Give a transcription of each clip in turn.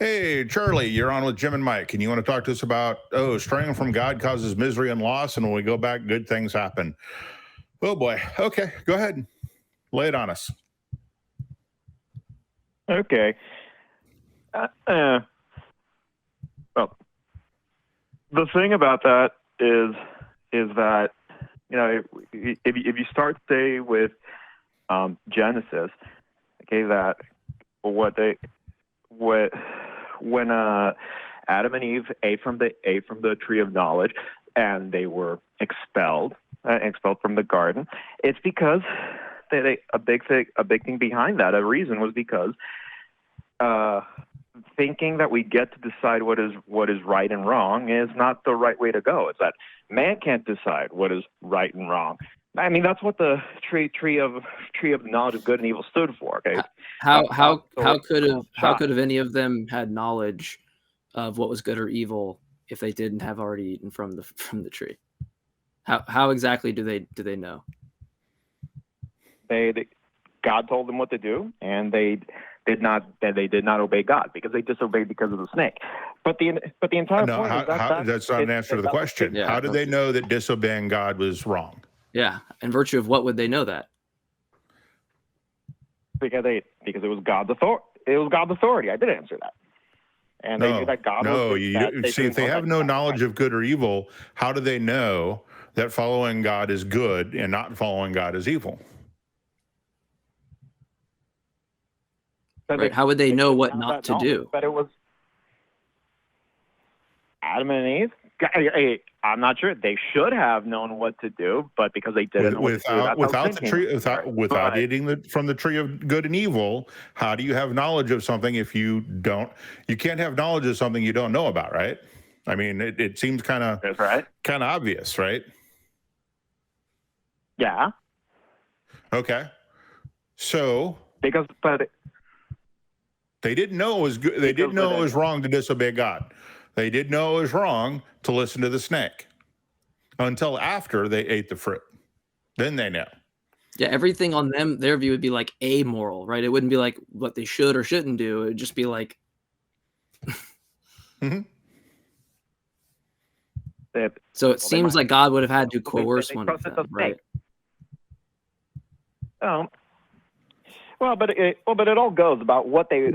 Hey, Charlie, you're on with Jim and Mike, and you want to talk to us about, straying from God causes misery and loss, and when we go back, good things happen. Oh, boy. Okay, go ahead. Lay it on us. Okay. Well, the thing about that is that if you start say with Genesis, okay, that when Adam and Eve ate from the tree of knowledge and they were expelled from the garden, it's because a big thing behind that. A reason was because thinking that we get to decide what is right and wrong is not the right way to go. It's that man can't decide what is right and wrong. I mean, that's what the tree of knowledge of good and evil stood for. Okay. How could have any of them had knowledge of what was good or evil if they didn't have already eaten from the tree? How exactly do they know? God told them what to do, and they did not obey God because they disobeyed because of the snake. But the entire point is that's not an answer to the question. How did they know that disobeying God was wrong? Yeah, in virtue of what would they know that? Because it was God's authority. It was God's authority. I did answer that. And they knew that God was see, if they have no knowledge of good or evil, how do they know that following God is good and not following God is evil? Right. How would they know what not to do? But it was Adam and Eve. I'm not sure. They should have known what to do, but because they didn't without eating from the tree of good and evil, how do you have knowledge of something if you don't? You can't have knowledge of something you don't know about, right? I mean, it seems kind of obvious, right? Yeah. Okay. So they didn't know it was good. They didn't know it was wrong to disobey God. They did know it was wrong to listen to the snake until after they ate the fruit. Then they know. Yeah, everything on their view would be like amoral, right? It wouldn't be like what they should or shouldn't do. It would just be like. Mm-hmm. So it seems like God would have had to coerce one of them, right? Oh. Well, but it all goes about what they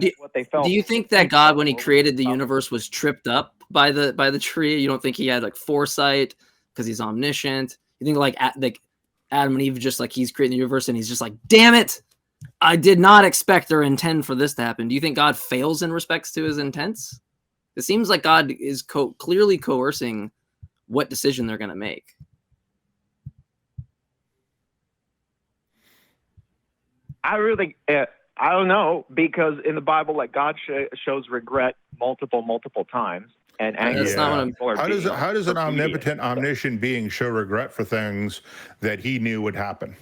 felt. Do you think that God, when he created the universe, was tripped up by the tree? You don't think he had like foresight because he's omniscient? You think like Adam and Eve, just like he's creating the universe and he's just like, damn it, I did not expect or intend for this to happen. Do you think God fails in respects to his intents? It seems like God is clearly coercing what decision they're going to make. I don't know, because in the Bible, like God shows regret multiple times, and that's not what I'm. How does an omnipotent, omniscient being show regret for things that he knew would happen?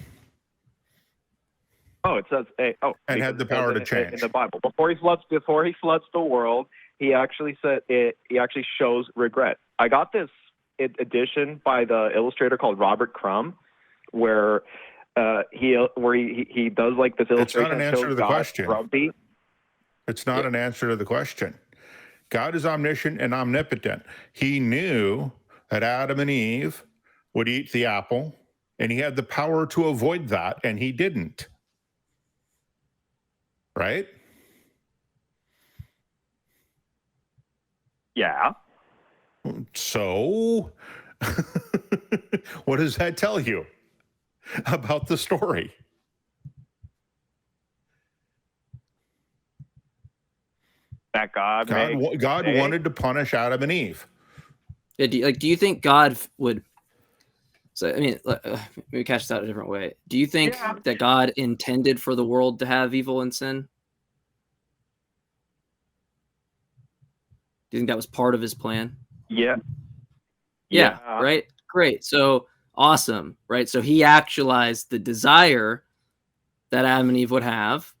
Oh, it says, and had the power to change in the Bible before he floods the world. He actually said it. He actually shows regret. I got this edition by the illustrator called Robert Crumb, where. He does like this illustration. It's not an answer to the question. Grumpy. It's not an answer to the question. God is omniscient and omnipotent. He knew that Adam and Eve would eat the apple, and he had the power to avoid that, and he didn't. Right? Yeah. So, what does that tell you about the story? That God wanted to punish Adam and Eve. Yeah, do you think God would? So I mean, let me catch this out a different way. Do you think that God intended for the world to have evil and sin? Do you think that was part of his plan? Yeah. Right. Great. So. Awesome, right? So he actualized the desire that Adam and Eve would have.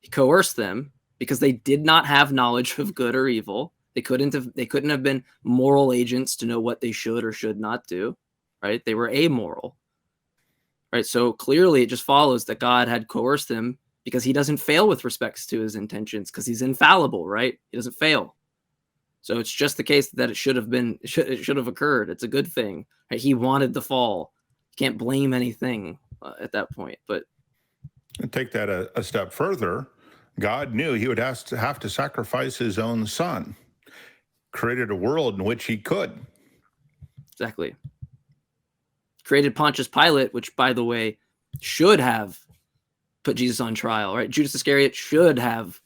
He coerced them because they did not have knowledge of good or evil. They couldn't have been moral agents to know what they should or should not do, right? They were amoral, right? So clearly it just follows that God had coerced them because he doesn't fail with respects to his intentions because he's infallible, right? He doesn't fail. So it's just the case that it should have occurred. It's a good thing. Right? He wanted the fall. You can't blame anything at that point. But and take that a step further. God knew he would have to sacrifice his own son. Created a world in which he could. Exactly. Created Pontius Pilate, which, by the way, should have put Jesus on trial, right? Judas Iscariot should have,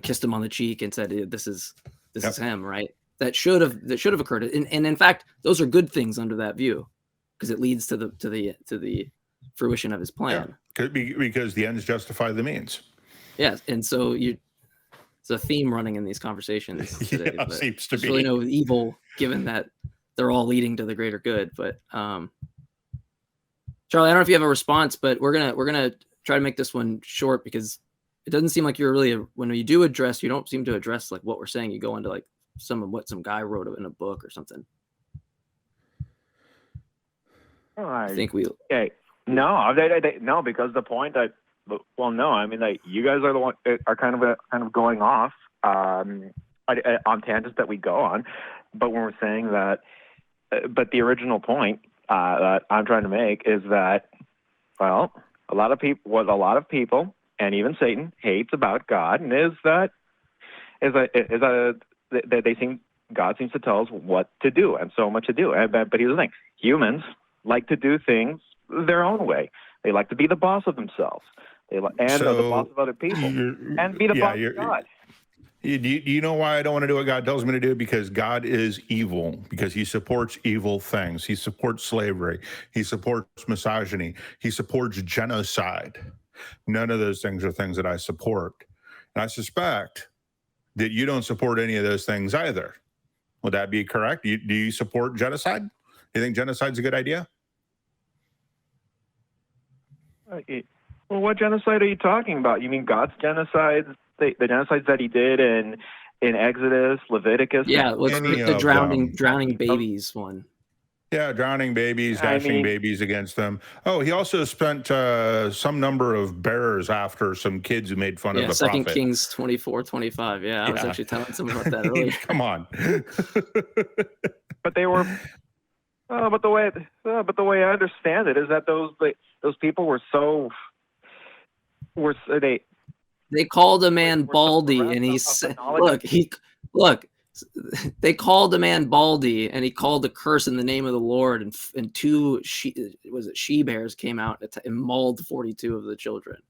kissed him on the cheek and said, "This is him," right? That should have occurred. And in fact, those are good things under that view, because it leads to the fruition of his plan. Yeah, because the ends justify the means. Yes, and so it's a theme running in these conversations today. Yeah, seems to there's be. really no evil, given that they're all leading to the greater good. But Charlie, I don't know if you have a response, but we're gonna try to make this one short, because it doesn't seem like you're really when you do address, you don't seem to address like what we're saying. You go into like some guy wrote in a book or something. I think we. Okay. No, no, because the point that, well, no, I mean, like, you guys are the one are kind of going off on tangents that we go on, but when we're saying that, but the original point that I'm trying to make is that, well, a lot of people, and even Satan hates about God, and God seems to tell us what to do and so much to do. But here's the thing: humans like to do things their own way. They like to be the boss of themselves. The boss of other people, and be the boss of God. Do you know why I don't want to do what God tells me to do? Because God is evil, because he supports evil things. He supports slavery. He supports misogyny. He supports genocide. None of those things are things that I support. And I suspect that you don't support any of those things either. Would that be correct? Do you support genocide? Do you think genocide's a good idea? Well, what genocide are you talking about? You mean God's genocides, the genocides that he did in Exodus, Leviticus? Yeah, the drowning babies one. Yeah, drowning babies, dashing babies against them. Oh, he also spent some number of bearers after some kids who made fun of the Second prophet. Kings 24-25. Yeah, I was actually telling someone about that earlier. Come on. But they were. But the way I understand it is that those people were so. They called a man Baldy, and he said, "Look, they called a man Baldy, and he called a curse in the name of the Lord, and two she bears came out and mauled 42 of the children."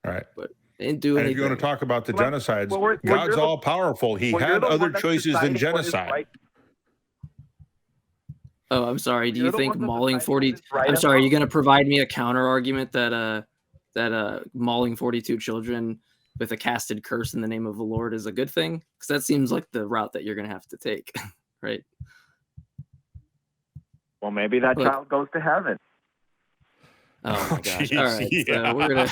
Right, but they didn't do anything. And if you want to talk about the genocides, God's all powerful. He had other choices than genocide. Right. Oh, I'm sorry. Do you think mauling 40? I'm sorry. Are you going to provide me a counter argument that mauling 42 children with a casted curse in the name of the Lord is a good thing? Because that seems like the route that you're going to have to take, right? Well, maybe that child goes to heaven. Oh my gosh! All right, so we're gonna.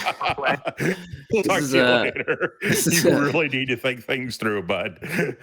We'll talk to you later. You really need to think things through, bud.